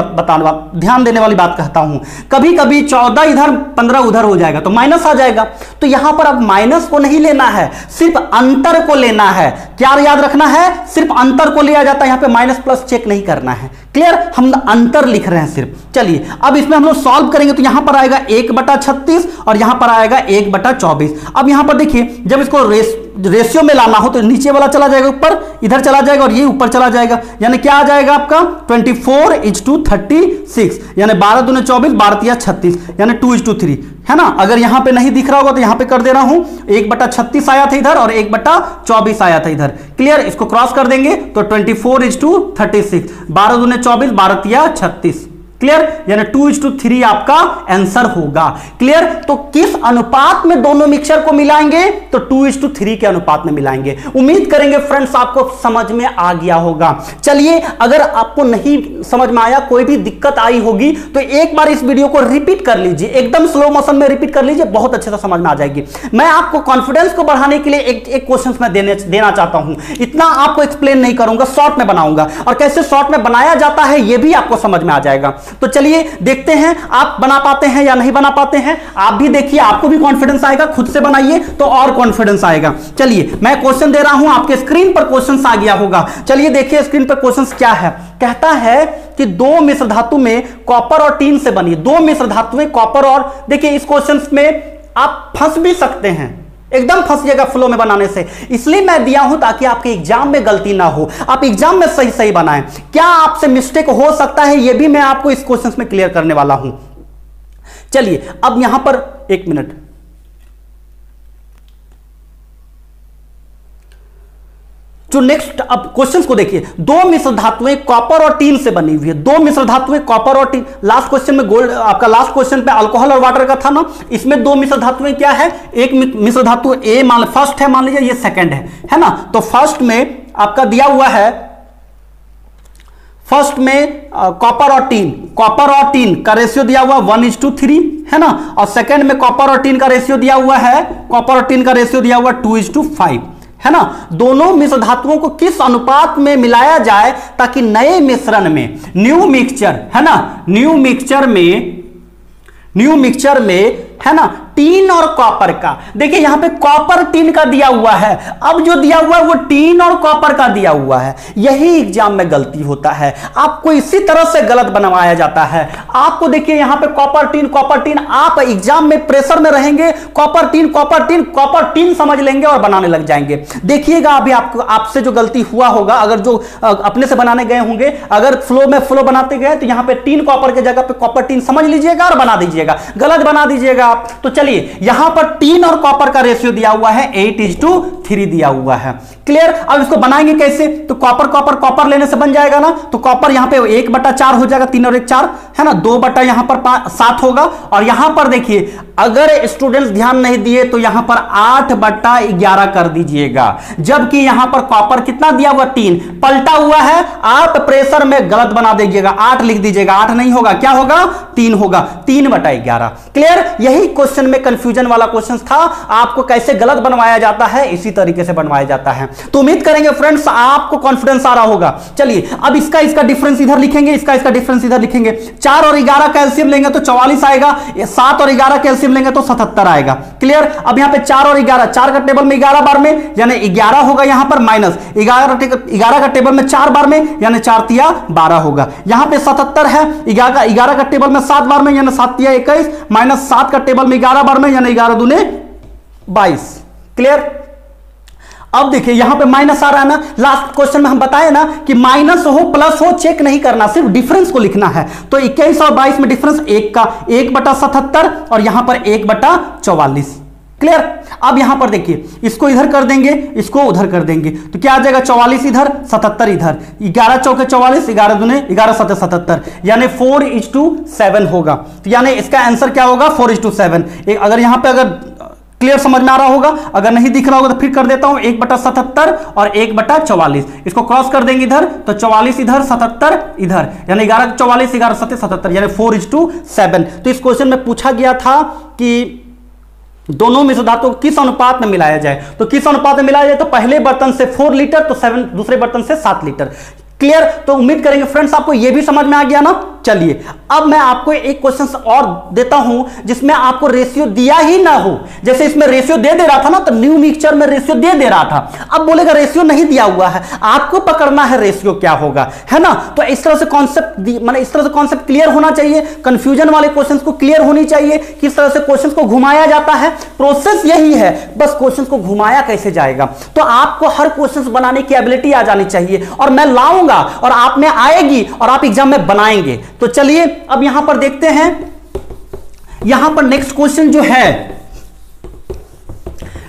वाली बात कहता हूं, कभी कभी 14 इधर 15 उधर हो जाएगा तो माइनस आ जाएगा, तो यहां पर अब माइनस को नहीं लेना है, सिर्फ अंतर को लेना है। क्या याद रखना है, सिर्फ अंतर को लिया जाता है, यहां पे माइनस प्लस चेक नहीं करना है। क्लियर, हम अंतर लिख रहे हैं सिर्फ। चलिए अब इसमें हम लोग सॉल्व करेंगे तो यहां पर आएगा 1/36 और यहां पर आएगा 1/24। अब यहां पर देखिए जब इसको रेशियो में लाना हो तो नीचे वाला चला जाएगा ऊपर, इधर चला जाएगा और ये ऊपर चला जाएगा, यानी क्या आ जाएगा आपका 24:36, यानी 12 दूने 24, 12 × 36, यानी 2:3। है ना। अगर यहां पे नहीं दिख रहा होगा तो यहां पे कर दे रहा हूं, 1/36 आया था इधर और 1/24 आया था इधर। क्लियर, इसको क्रॉस कर देंगे तो 24:36, 12 दूने 24, 12 तिया 36। क्लियर, यानी 2:3 आपका आंसर होगा। क्लियर, तो किस अनुपात में दोनों मिक्सचर को मिलाएंगे, तो 2:3 के अनुपात में मिलाएंगे। उम्मीद करेंगे फ्रेंड्स आपको समझ में आ गया होगा। चलिए, अगर आपको नहीं समझ में आया, कोई भी दिक्कत आई होगी तो एक बार इस वीडियो को रिपीट कर लीजिए, एकदम स्लो मोशन में रिपीट कर लीजिए, बहुत अच्छे से समझ में आ जाएगी। मैं आपको कॉन्फिडेंस को बढ़ाने के लिए एक क्वेश्चन मैं देना चाहता हूं। इतना आपको एक्सप्लेन नहीं करूंगा, शॉर्ट में बनाऊंगा, और कैसे शॉर्ट में बनाया जाता है यह भी आपको समझ में आ जाएगा। तो चलिए देखते हैं आप बना पाते हैं या नहीं बना पाते हैं। आप भी देखिए, आपको भी कॉन्फिडेंस आएगा, खुद से बनाइए तो और कॉन्फिडेंस आएगा। चलिए, मैं क्वेश्चन दे रहा हूं, आपके स्क्रीन पर क्वेश्चन आ गया होगा। चलिए देखिए स्क्रीन पर क्वेश्चन क्या है। कहता है कि दो मिश्र धातु में कॉपर और टीन से बनी, दो मिश्र धातुएं कॉपर और, देखिए इस क्वेश्चन में आप फंस भी सकते हैं, एकदम फंसिएगा फ्लो में बनाने से, इसलिए मैं दिया हूं ताकि आपके एग्जाम में गलती ना हो, आप एग्जाम में सही सही बनाएं। क्या आपसे मिस्टेक हो सकता है यह भी मैं आपको इस क्वेश्चन में क्लियर करने वाला हूं। चलिए अब यहां पर एक मिनट, जो नेक्स्ट अब क्वेश्चंस को देखिए। दो मिश्र धातुएं कॉपर और टीन से बनी हुई है, दो मिश्र धातुएं कॉपर और टीन। लास्ट क्वेश्चन में गोल्ड, आपका लास्ट क्वेश्चन पे अल्कोहल और वाटर का था ना, इसमें दो मिश्र धातुएं क्या है, एक मिश्र धातु ए मान फर्स्ट है, मान लीजिए ये सेकंड है ना। तो फर्स्ट में आपका दिया हुआ है, फर्स्ट में कॉपर और टीन, कॉपर और टीन का रेशियो दिया हुआ 1:3 है ना, और सेकंड में कॉपर और टीन का रेशियो दिया हुआ है, कॉपर और टीन का रेशियो दिया हुआ 2:5 है ना। दोनों मिश्र धातुओं को किस अनुपात में मिलाया जाए ताकि नए मिश्रण में, न्यू मिक्सचर है ना, न्यू मिक्सचर में है ना, टीन और कॉपर का। देखिए यहां पे कॉपर टीन का दिया हुआ है, अब जो दिया हुआ है वो टीन और कॉपर का दिया हुआ है। यही एग्जाम में गलती होता है, आपको इसी तरह से गलत बनवाया जाता है। आपको देखिए यहां पे कॉपर टीन, आप एग्जाम में प्रेशर में रहेंगे, कॉपर टीन समझ लेंगे और बनाने लग जाएंगे। देखिएगा अभी आपको, आपसे जो गलती हुआ होगा, अगर जो अपने से बनाने गए होंगे, अगर फ्लो बनाते गए तो यहां पे टीन कॉपर के जगह पे कॉपर टीन समझ लीजिएगा और बना दीजिएगा, गलत बना दीजिएगा आप। तो चलिए यहां पर टीन और कॉपर का रेशियो दिया हुआ है 8:3 दिया हुआ है। क्लियर, अब इसको बनाएंगे कैसे, तो कॉपर लेने से बन जाएगा ना, तो कॉपर यहां पे 1/4 हो जाएगा, 3 और 1 4 है ना, 2 यहां पर 7 होगा। और यहां पर देखिए अगर स्टूडेंट्स ध्यान नहीं दिए तो यहां पर 8/11 कर दीजिएगा, जबकि यहां पर कॉपर कितना दिया हुआ 3 पलटा हुआ है, आप प्रेशर में गलत बना दीजिएगा, 8 लिख दीजिएगा, 8 नहीं होगा, क्या होगा 3 होगा, 3/11। क्लियर, यही क्वेश्चन में कंफ्यूजन वाला क्वेश्चन था, आपको कैसे गलत बनवाया जाता है इसी तरीके से बनवाया जाता है। तो उम्मीद करेंगे फ्रेंड्स आपको कॉन्फिडेंस आ रहा होगा। चलिए अब इसका डिफरेंस इधर लिखेंगे, इसका डिफरेंस इधर लिखेंगे। 4 और 11 कैल्शियम लेंगे तो 44 आएगा, 7 और 11 कैल्शियम लेंगे तो 77 आएगा। क्लियर, अब यहां पे 4 और 11, 4 का टेबल में 11 बार में यानी 11 होगा, यहां पर माइनस 11 का टेबल में 4 बार में यानी 4 तिया 12 होगा। यहां पे 77 है, 11 का टेबल में 7 बार में यानी 7 तिया 21 माइनस 7 का टेबल में 11 बार में यानी 11 दूने 22। क्लियर, अब देखिए यहां पे माइनस आ रहा है ना, लास्ट क्वेश्चन में हम बताए ना कि माइनस हो प्लस हो चेक नहीं करना, सिर्फ डिफरेंस को लिखना है। तो 21 और 22 में डिफरेंस 1 का 1/77 और यहां पर 1/44। क्लियर, अब यहां पर देखिए इसको इधर कर देंगे, इसको उधर कर देंगे तो क्या आ जाएगा, 44 इधर 77 इधर, 11 चौके 44, 11 दूने 11 7 77 यानी 4:7 होगा। तो यानी इसका आंसर क्या होगा 4:7। अगर यहां पे अगर क्लियर समझ में आ रहा होगा, अगर नहीं दिख रहा होगा तो फिर कर देता हूं 1/77 और 1/44, इसको क्रॉस कर देंगे इधर तो 44 इधर 77 इधर यानी 11 44 11 7 77 यानी 4:7। तो इस क्वेश्चन में पूछा गया था कि दोनों मिश्र धातु को किस अनुपात में मिलाया जाए, तो किस अनुपात में मिलाया जाए, तो पहले बर्तन से 4 लीटर तो 7 दूसरे बर्तन से 7 लीटर। क्लियर, तो उम्मीद करेंगे फ्रेंड्स आपको यह भी समझ में आ गया ना। चलिए अब मैं आपको एक क्वेश्चन और देता हूं जिसमें आपको रेशियो दिया ही ना हो, जैसे इसमें रेशियो दे रहा था ना, तो न्यू मिक्सचर में रेशियो दे रहा था, अब बोलेगा रेशियो नहीं दिया हुआ है, आपको पकड़ना है रेशियो क्या होगा, है ना। तो इस तरह से कॉन्सेप्ट माने इस तरह से कॉन्सेप्ट क्लियर होना चाहिए, कंफ्यूजन वाले क्वेश्चंस को क्लियर होनी चाहिए, किस तरह से क्वेश्चंस को घुमाया जाता है, प्रोसेस यही है, बस क्वेश्चंस को घुमाया कैसे जाएगा। तो आपको हर क्वेश्चंस बनाने की एबिलिटी आ जानी चाहिए और मैं लाऊंगा और आप में आएगी और आप एग्जाम में बनाएंगे। तो चलिए अब यहां पर देखते हैं, यहां पर नेक्स्ट क्वेश्चन जो है,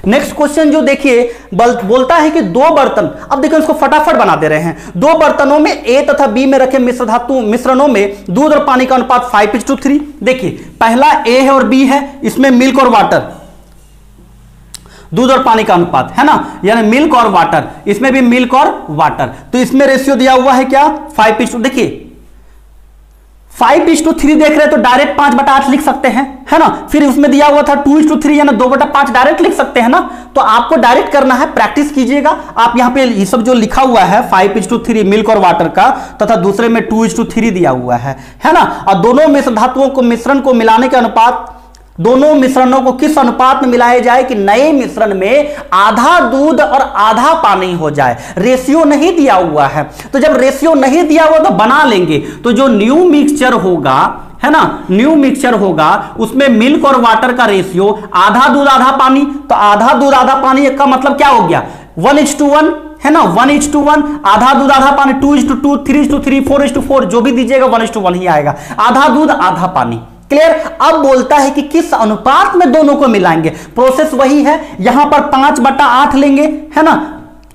नेक्स्ट क्वेश्चन जो देखिए बोलता है कि दो बर्तन, अब देखिए उसको फटाफट बना दे रहे हैं। दो बर्तनों में ए तथा बी में रखे मिश्र धातु मिश्रणों में दूध और पानी का अनुपात 5:3। देखिए पहला ए है और बी है, इसमें मिल्क और वाटर, दूध और पानी का अनुपात है ना, यानी मिल्क और वाटर, इसमें भी मिल्क और वाटर। तो इसमें रेशियो दिया हुआ है क्या 5:2। देखिए 5:3 देख रहे हैं तो डायरेक्ट 5/8 लिख सकते हैं, है ना। फिर उसमें दिया हुआ था 2:3 यानी 2/5 डायरेक्ट लिख सकते हैं ना। तो आपको डायरेक्ट करना है, प्रैक्टिस कीजिएगा। आप यहां पे ये सब जो लिखा हुआ है 5:3 मिल्क और वाटर का, तथा दूसरे में 2:3 दिया हुआ है ना। और दोनों मिश्र धातुओं को मिश्रण को मिलाने के अनुपात, दोनों मिश्रणों को किस अनुपात में मिलाया जाए कि नए मिश्रण में आधा दूध और आधा पानी हो जाए। रेशियो नहीं दिया हुआ है, तो जब रेशियो नहीं दिया हुआ तो बना लेंगे। तो जो न्यू मिक्सचर होगा, है ना, न्यू मिक्सचर होगा उसमें मिल्क और वाटर का रेशियो आधा दूध आधा पानी। तो आधा दूध आधा पानी का मतलब क्या हो गया 1:1, है ना, 1:1, आधा दूध आधा पानी 2:2, 3:3, 4:4, जो भी दीजिएगा 1:1 ही आएगा। आधा दूध आधा पानी, क्लियर। अब बोलता है कि किस अनुपात में दोनों को मिलाएंगे। प्रोसेस वही है, यहां पर 5/8 लेंगे, है ना,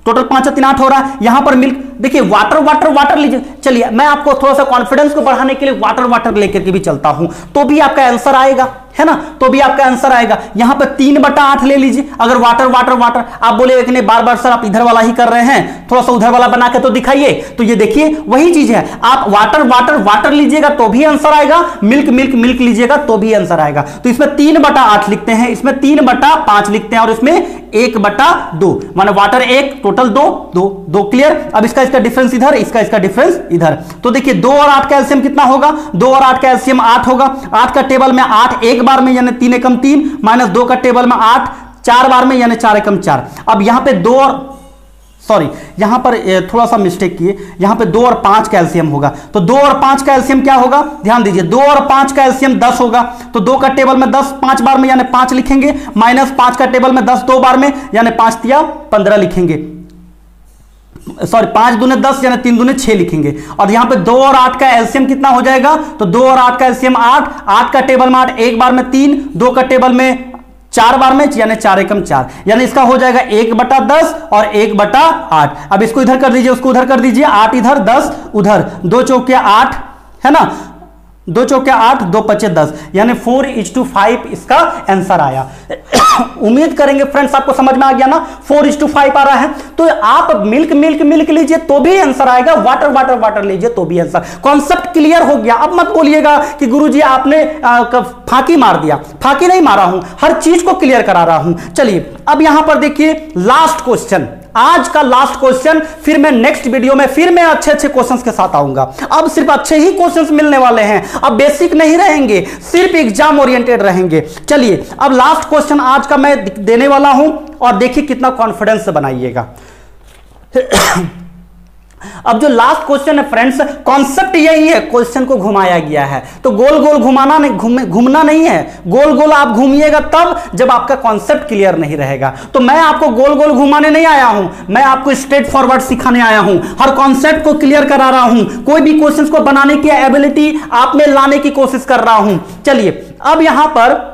टोटल 5 और 3 8 हो रहा है। यहां पर मिल्क, देखिए वाटर वाटर वाटर लीजिए। चलिए मैं आपको थोड़ा सा कॉन्फिडेंस को बढ़ाने के लिए वाटर वाटर लेकर के भी चलता हूं, तो भी आपका आंसर आएगा, है ना, तो भी आपका आंसर आएगा। यहां पर 3/8 ले लीजिए। अगर वाटर वाटर वाटर आप बोले कि नहीं बार बार सर आप इधर वाला ही कर रहे हैं, थोड़ा सा उधर वाला बना के तो दिखाइए। तो ये देखिए वही चीज है, आप वाटर वाटर वाटर लीजिएगा तो भी आंसर आएगा, मिल्क मिल्क मिल्क लीजिएगा तो भी आंसर आएगा। तो इसमें 3/8 लिखते हैं, इसमें 3/5 लिखते हैं, और इसमें 1/2, माने वाटर 1 टोटल 2। क्लियर। अब इसका डिफरेंस इधर, इसका डिफरेंस इधर। तो देखिए 2 और 8 का एलसीएम कितना होगा, 2 और 8 का एलसीएम 8 होगा। 8 का टेबल में 8 एक बार में यानी 3 एकम 3, माइनस 2 का टेबल में 8 4 बार में यानी 4 एकम 4। अब यहां पे 2 और सॉरी यहां पर थोड़ा सा मिस्टेक किए, यहां पे 2 और 5 का एलसीएम होगा। तो 2 और 5 का एलसीएम क्या होगा, ध्यान दीजिए, 2 और 5 का एलसीएम 10 होगा। तो 2 का टेबल में 10 5 बार में यानी 5 लिखेंगे, माइनस 5 का टेबल में 10 2 बार में यानी 5 तिया 15 लिखेंगे, सॉरी 5 दूने 10 यानी 3 दूने 6 लिखेंगे। और यहां पे 2 और 8 का एलसीएम कितना हो जाएगा, तो 2 और 8 का एलसीएम 8, 8 का टेबल में 8 एक बार में 3, 2 का टेबल में 4 बार में यानी 4 एकम 4, यानी इसका हो जाएगा 1/10 और 1/8। अब इसको इधर कर दीजिए, उसको उधर कर दीजिए, 8 इधर 10 उधर, 2 चौके 8, है ना, 2 चौके 8 2 पचे 10, यानी 4:5 इसका आंसर आया। उम्मीद करेंगे फ्रेंड्स आपको समझ में आ गया ना, 4:5 आ रहा है। तो आप मिल्क मिल्क मिल्क लीजिए तो भी आंसर आएगा, वाटर वाटर वाटर लीजिए तो भी आंसर। कॉन्सेप्ट क्लियर हो गया। अब मत बोलिएगा कि गुरुजी आपने फाकी मार दिया, फाकी नहीं मारा हूं, हर चीज को क्लियर करा रहा हूं। चलिए अब यहां पर देखिए लास्ट क्वेश्चन, आज का लास्ट क्वेश्चन, फिर मैं नेक्स्ट वीडियो में फिर मैं अच्छे अच्छे क्वेश्चंस के साथ आऊंगा। अब सिर्फ अच्छे ही क्वेश्चंस मिलने वाले हैं, अब बेसिक नहीं रहेंगे, सिर्फ एग्जाम ओरिएंटेड रहेंगे। चलिए अब लास्ट क्वेश्चन आज का मैं देने वाला हूं, और देखिए कितना कॉन्फिडेंस से बनाइएगा। अब जो लास्ट क्वेश्चन है फ्रेंड्स, कॉन्सेप्ट यही है, क्वेश्चन को घुमाया गया है। तो गोल गोल घुमाना नहीं, घूमना नहीं है, गोल गोल आप घूमिएगा तब जब आपका कॉन्सेप्ट क्लियर नहीं रहेगा। तो मैं आपको गोल गोल घुमाने नहीं आया हूं, मैं आपको स्ट्रेट फॉरवर्ड सिखाने आया हूं, हर कॉन्सेप्ट को क्लियर करा रहा हूं, कोई भी क्वेश्चन को बनाने की एबिलिटी आप में लाने की कोशिश कर रहा हूं। चलिए अब यहां पर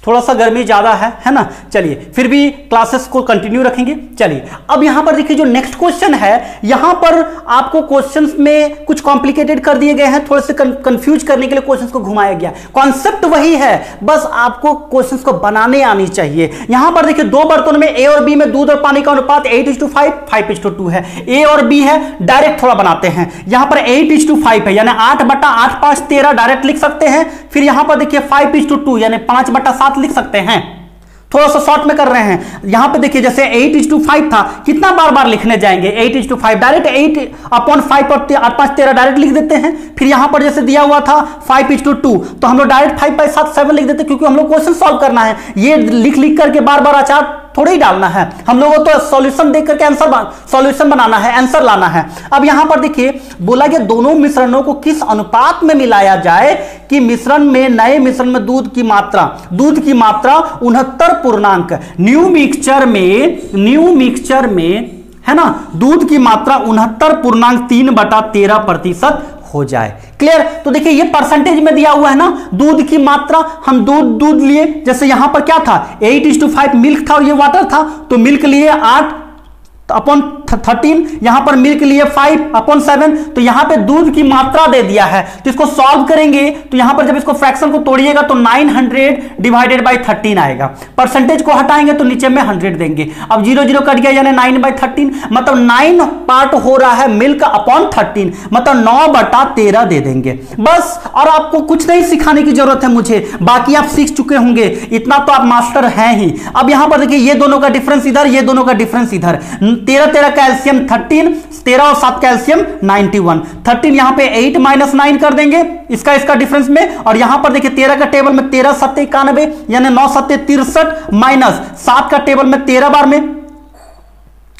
थोड़ा सा गर्मी ज्यादा है ना, चलिए फिर भी क्लासेस को कंटिन्यू रखेंगे। चलिए अब यहां पर देखिए जो नेक्स्ट क्वेश्चन है, यहां पर आपको क्वेश्चंस में कुछ कॉम्प्लिकेटेड कर दिए गए हैं, थोड़े से कंफ्यूज करने के लिए क्वेश्चंस को घुमाया गया। कॉन्सेप्ट वही है, बस आपको क्वेश्चंस को बनाने आनी चाहिए। यहां पर देखिए दो बर्तन में ए और बी में दूध और पानी का अनुपात 8:5 5:2 है। ए और बी है, डायरेक्ट थोड़ा बनाते हैं। यहां पर 8:5 है यानी 8/8 5 13 डायरेक्ट लिख सकते हैं। फिर यहां पर देखिए 5:2 यानी 5/7 लिख सकते हैं, थोड़ा सा शॉर्ट में कर रहे हैं। यहां पे देखिए जैसे 8:5 था, कितना बार बार लिखने जाएंगे, 8:5 डायरेक्ट 8/5 और 8 5 13 डायरेक्ट लिख देते हैं। फिर यहां पर जैसे दिया हुआ था 5:2 तो हम लोग डायरेक्ट 5/7 7 लिख देते, क्योंकि हम लोग क्वेश्चन सॉल्व करना है। ये लिख लिख करके बार बार आचार थोड़ा ही डालना है, हम लोगों तो सॉल्यूशन देख करके सॉल्यूशन बनाना है, आंसर लाना है। अब यहां पर देखिए बोला कि दोनों मिश्रणों को किस अनुपात में मिलाया जाए कि मिश्रण में, नए मिश्रण में दूध की मात्रा 69 पूर्णांक, न्यू मिक्सचर में है ना, दूध की मात्रा 69.3/13% हो जाए। क्लियर? तो देखिए ये परसेंटेज में दिया हुआ है ना, दूध की मात्रा, हम दूध लिए, जैसे यहां पर क्या था 8:5 मिल्क था और ये वाटर था, तो मिल्क लिए 8/13, यहां पर मिल्क लिए 5/7, तो यहां पे दूध की मात्रा दे दिया है। तो इसको सॉल्व करेंगे तो यहां पर जब इसको फ्रैक्शन को तोड़िएगा तो 900/13 आएगा, परसेंटेज को हटाएंगे तो नीचे में 100 देंगे। अब 0 0 कट गया यानी 9/13, मतलब 9 पार्ट हो रहा है मिल्क अपॉन 13, मतलब 9/13 दे देंगे बस। और आपको कुछ नहीं सिखाने की जरूरत है मुझे, बाकी आप सीख चुके होंगे, इतना तो आप मास्टर हैं ही। अब यहां पर देखिए ये दोनों का डिफरेंस इधर, ये दोनों का डिफरेंस इधर, 13 कैल्शियम 13, 13 और 7 कैल्शियम 91, 13 यहां पे 8 - 9 कर देंगे इसका डिफरेंस में, और यहां पर देखिए 13 का टेबल में 13 × 7 = 91 यानी 9 × 7 = 63 माइनस 7 का टेबल में 13 बार में,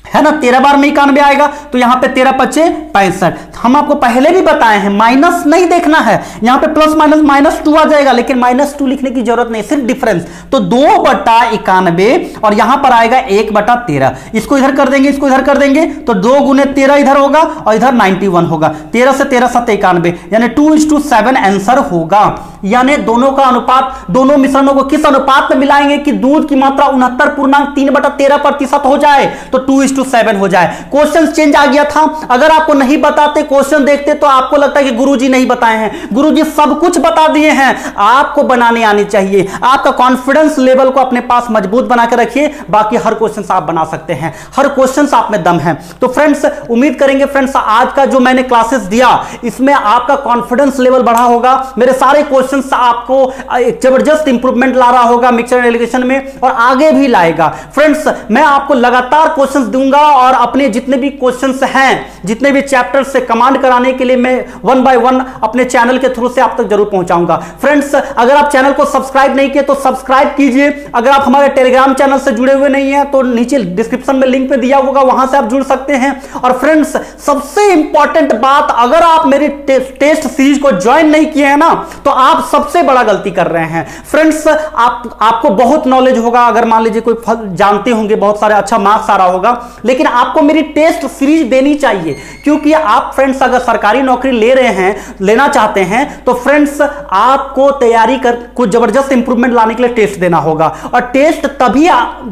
है ना, 13 बार में 91 आएगा, तो यहां पे 13 × 5 = 65। हम आपको पहले भी बताए हैं माइनस नहीं देखना है, यहां पे प्लस माइनस -2 आ जाएगा, लेकिन -2 लिखने की जरूरत नहीं, सिर्फ डिफरेंस। तो 2/91 और यहां पर आएगा 1/13, इसको इधर कर देंगे, इसको इधर कर देंगे, तो 2 × 13 इधर होगा और इधर 91 होगा, 13 से 13 × 7 = 91 यानी 2:7 आंसर होगा। यानी दोनों का अनुपात, दोनों मिश्रणों को किस अनुपात में मिलाएंगे कि दूध की मात्रा 69.3/13% हो जाए, तो 2:7 हो जाए। क्वेश्चन चेंज आ गया था, अगर आपको नहीं बताते, क्वेश्चन देखते तो आपको लगता है कि गुरुजी नहीं बताए हैं, गुरुजी सब कुछ बता दिए हैं। आपको बनाने आनी चाहिए, आपका कॉन्फिडेंस लेवल को अपने पास मजबूत बना के रखिए, बाकी हर क्वेश्चन आप बना सकते हैं, हर क्वेश्चन आप में दम है। तो फ्रेंड्स उम्मीद करेंगे फ्रेंड्स आज का जो मैंने क्लासेस दिया इसमें आपका कॉन्फिडेंस लेवल बढ़ा होगा, मेरे सारे क्वेश्चन आपको एक जबरदस्त इंप्रूवमेंट ला रहा होगा मिक्सचर एलिगेशन में, और आगे भी लाएगा। फ्रेंड्स मैं आपको लगातार क्वेश्चंस दूंगा और अपने जितने भी क्वेश्चंस हैं, जितने भी चैप्टर्स से कमांड कराने के लिए मैं 1 by 1 अपने चैनल के थ्रू से आप तक जरूर पहुंचाऊंगा। फ्रेंड्स अगर आप चैनल को सब्सक्राइब नहीं किए तो सब्सक्राइब कीजिए, अगर आप हमारे टेलीग्राम चैनल से जुड़े हुए नहीं हैं तो नीचे डिस्क्रिप्शन में लिंक पे दिया होगा, वहां से आप जुड़ सकते हैं। और फ्रेंड्स सबसे इंपॉर्टेंट बात, अगर आप मेरी टेस्ट सीरीज को ज्वाइन नहीं किए हैं ना तो आप सबसे बड़ा गलती कर रहे हैं। फ्रेंड्स आपको बहुत नॉलेज होगा, अगर मान लीजिए कोई जानते होंगे, बहुत सारे अच्छा मार्क्स आ रहा होगा, लेकिन आपको मेरी टेस्ट सीरीज देनी चाहिए, क्योंकि आप फ्रेंड्स अगर सरकारी नौकरी ले रहे हैं, लेना चाहते हैं, तो फ्रेंड्स आपको तैयारी कर कुछ जबरदस्त इंप्रूवमेंट लाने के लिए टेस्ट देना होगा। और टेस्ट तभी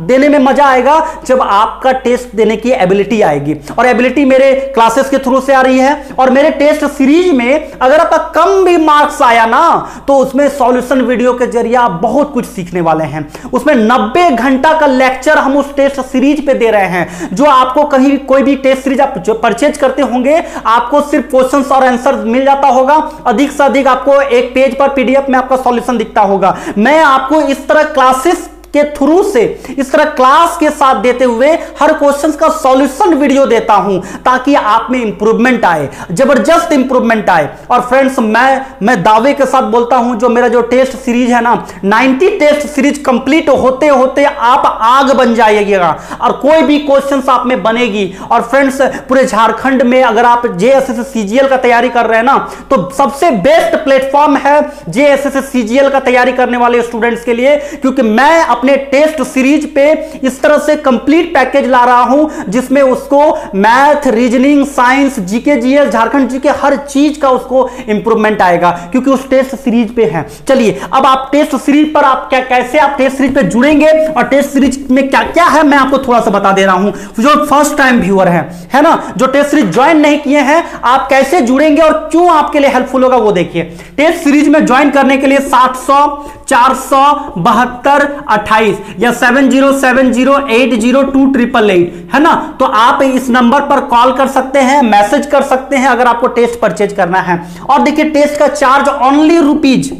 देने में मजा आएगा जब आपका टेस्ट देने की एबिलिटी आएगी, और एबिलिटी मेरे क्लासेस के थ्रू से आ रही है। और मेरे टेस्ट सीरीज में अगर आपका कम भी मार्क्स आया ना तो उसमें सॉल्यूशन वीडियो के जरिए आप बहुत कुछ सीखने वाले हैं। उसमें 90 घंटा का लेक्चर हम उस टेस्ट सीरीज पे दे रहे हैं, जो आपको कहीं कोई भी टेस्ट सीरीज आप जो परचेज करते होंगे आपको सिर्फ क्वेश्चंस और आंसर मिल जाता होगा, अधिक से अधिक आपको एक पेज पर पीडीएफ में आपका सॉल्यूशन दिखता होगा। मैं आपको इस तरह क्लासेस के थ्रू से, इस तरह क्लास के साथ देते हुए हर क्वेश्चन का सॉल्यूशन वीडियो देता हूं, ताकि आप में इंप्रूवमेंट आए, जबरदस्त इंप्रूवमेंट आए। और फ्रेंड्स मैं दावे के साथ बोलता हूं, जो मेरा जो टेस्ट सीरीज है ना, 90 टेस्ट सीरीज कंप्लीट होते होते आप आग बन जाइएगा और कोई भी क्वेश्चन आप में बनेगी। और फ्रेंड्स पूरे झारखंड में अगर आप जेएसएस सीजीएल का तैयारी कर रहे हैं ना, तो सबसे बेस्ट प्लेटफॉर्म है जेएसएस सीजीएल का तैयारी करने वाले स्टूडेंट्स के लिए, क्योंकि मैं अपने टेस्ट सीरीज पे इस तरह से कंप्लीट पैकेज ला रहा हूं, जिसमें उसको math, reasoning, science, GK, GS, Jharkhand GK हर चीज का उसको इंप्रूवमेंट आएगा, क्योंकि उस टेस्ट सीरीज पे है। चलिए अब आप टेस्ट सीरीज पर आप कैसे आप टेस्ट सीरीज पे जुड़ेंगे और टेस्ट सीरीज में क्या क्या है मैं आपको थोड़ा सा बता दे रहा हूं। जो फर्स्ट टाइम व्यूअर है ना, जो टेस्ट सीरीज ज्वाइन नहीं किए हैं, आप कैसे जुड़ेंगे और क्यों आपके लिए हेल्पफुल होगा वो देखिए। टेस्ट सीरीज में ज्वाइन करने के लिए 700 472 28 या 7070802888 है ना, तो आप इस नंबर पर कॉल कर सकते हैं, मैसेज कर सकते हैं अगर आपको टेस्ट परचेज करना है। और देखिए टेस्ट का चार्ज ओनली रुपीज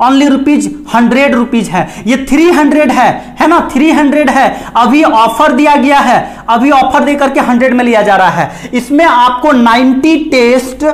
100 रुपीज है, ये 300 है ना, 300 है। अभी ऑफर दिया गया है, अभी ऑफर देकर के 100 में लिया जा रहा है। इसमें आपको 90 टेस्ट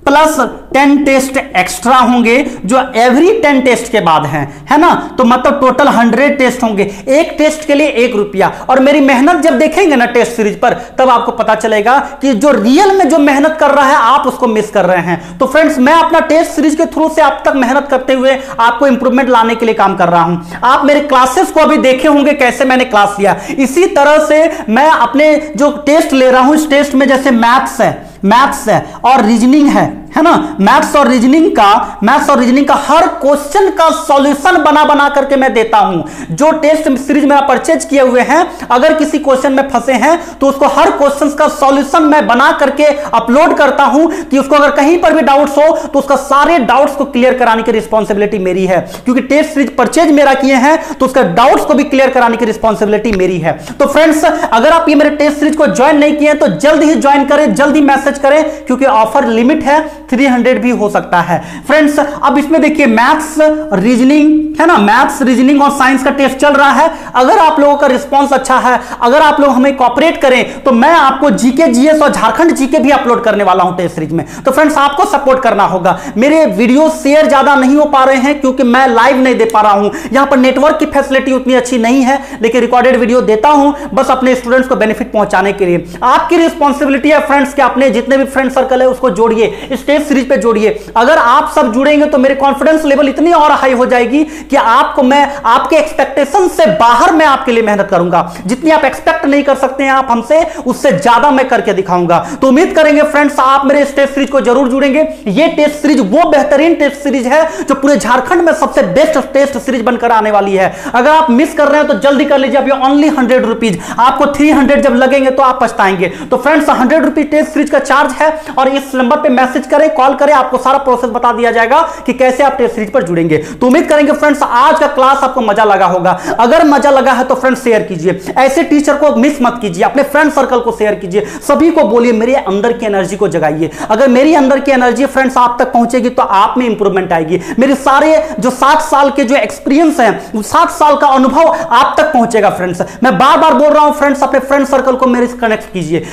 प्लस 10 टेस्ट एक्स्ट्रा होंगे जो एवरी 10 टेस्ट के बाद हैं, है ना। तो मतलब टोटल 100 टेस्ट होंगे, एक टेस्ट के लिए 1 रुपया। और मेरी मेहनत जब देखेंगे ना टेस्ट सीरीज पर, तब आपको पता चलेगा कि जो रियल में जो मेहनत कर रहा है आप उसको मिस कर रहे हैं। तो फ्रेंड्स, मैं अपना टेस्ट सीरीज के थ्रू से आप तक मेहनत करते हुए आपको इंप्रूवमेंट लाने के लिए काम कर रहा हूं। आप मेरे क्लासेस को अभी देखे होंगे कैसे मैंने क्लास लिया, इसी तरह से मैं अपने जो टेस्ट ले रहा हूं, इस टेस्ट में जैसे मैथ्स है और रीजनिंग है ना। मैथ्स और रीजनिंग का हर क्वेश्चन का सॉल्यूशन बना करके मैं देता हूं। जो टेस्ट सीरीज मेरा परचेज किए हुए हैं, अगर किसी क्वेश्चन में फंसे हैं तो उसको हर क्वेश्चन का सॉल्यूशन मैं बना करके अपलोड करता हूं कि उसको अगर कहीं पर भी डाउट्स हो तो उसका सारे डाउट्स को क्लियर कराने की रिस्पॉन्सिबिलिटी मेरी है, क्योंकि टेस्ट सीरीज परचेज मेरा किए हैं तो उसका डाउट्स को भी क्लियर कराने की रिस्पॉन्सिबिलिटी मेरी है। तो फ्रेंड्स, अगर आप ये मेरे टेस्ट सीरीज को ज्वाइन नहीं किए तो जल्द ही ज्वाइन करें, जल्दी मैसेज करें, क्योंकि ऑफर लिमिट है, 300 भी हो सकता है। फ्रेंड्स, अब इसमें देखिए मैथ्स रीजनिंग है ना, मैथ्स रीजनिंग और साइंस का टेस्ट चल रहा है। अगर आप लोगों का रिस्पांस अच्छा है, अगर आप लोग हमें कोऑपरेट करें, तो मैं आपको जीके जीएस और झारखंड जीके भी अपलोड करने वाला हूं टेस्ट सीरीज में। तो फ्रेंड्स, आपको सपोर्ट करना होगा। मेरे वीडियो शेयर ज्यादा नहीं हो पा रहे हैं क्योंकि मैं लाइव नहीं दे पा रहा हूं, यहां पर नेटवर्क की फैसिलिटी उतनी अच्छी नहीं है, लेकिन रिकॉर्डेड वीडियो देता हूं बस अपने स्टूडेंट्स को बेनिफिट पहुंचाने के लिए। आपकी रिस्पॉन्सिबिलिटी है फ्रेंड्स कि अपने जितने भी फ्रेंड सर्कल है उसको जोड़िए, इस टेस्ट सीरीज पे जोड़िए। अगर आप सब जुड़ेंगे तो मेरे कॉन्फिडेंस लेवल इतनी और हाई हो जाएगी कि आपको मैं आपके एक्सपेक्टेशन से बाहर मैं आपके लिए मेहनत करूंगा। जितनी आप एक्सपेक्ट नहीं कर सकते हैं आप हमसे, उससे ज्यादा मैं करके दिखाऊंगा। तो उम्मीद करेंगे फ्रेंड्स आप मेरे इस टेस्ट सीरीज को जरूर जुड़ेंगे। ये टेस्ट सीरीज वो बेहतरीन टेस्ट सीरीज है जो पूरे झारखंड में सबसे बेस्ट टेस्ट सीरीज बनकर आने वाली है। अगर आप मिस कर रहे हैं तो जल्दी कर लीजिए, अभी ओनली 100 रुपीज। आपको 300 जब लगेंगे तो आप पछताएंगे। तो फ्रेंड्स, 100 रुपीज टेस्ट सीरीज का चार्ज है, और इस नंबर पे मैसेज करें, कॉल करें, आपको सारा प्रोसेस बता दिया जाएगा कि कैसे आप टेस्ट सीरीज पर जुड़ेंगे। तो उम्मीद करेंगे फ्रेंड्स आज का क्लास आपको मजा लगा होगा। अगर मजा लगा है तो फ्रेंड्स शेयर कीजिए, ऐसे टीचर को मिस मत कीजिए, अपने फ्रेंड सर्कल को शेयर कीजिए, सभी को बोलिए मेरे अंदर की एनर्जी को जगाइए। अगर मेरी अंदर की एनर्जी फ्रेंड्स आप तक पहुंचेगी तो आप में इंप्रूवमेंट आएगी। मेरे सारे जो 7 साल के जो एक्सपीरियंस है, 7 साल का अनुभव आप तक पहुंचेगा फ्रेंड्स। मैं बार बार बोल रहा हूं फ्रेंड्स, अपने फ्रेंड सर्कल को मेरे से कनेक्ट कीजिए।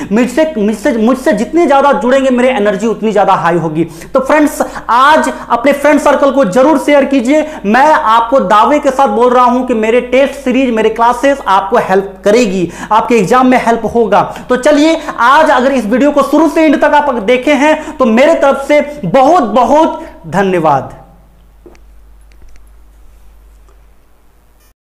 मुझसे जितने ज्यादा जुड़ेंगे मेरे एनर्जी उतनी ज्यादा हाई होगी। तो फ्रेंड्स, आज अपने फ्रेंड सर्कल को जरूर शेयर कीजिए। मैं आपको दावे के साथ बोल रहा हूं कि मेरे टेस्ट सीरीज, मेरे क्लासेस आपको हेल्प करेगी, आपके एग्जाम में हेल्प होगा। तो चलिए, आज अगर इस वीडियो को शुरू से एंड तक आप देखे हैं तो मेरे तरफ से बहुत बहुत धन्यवाद।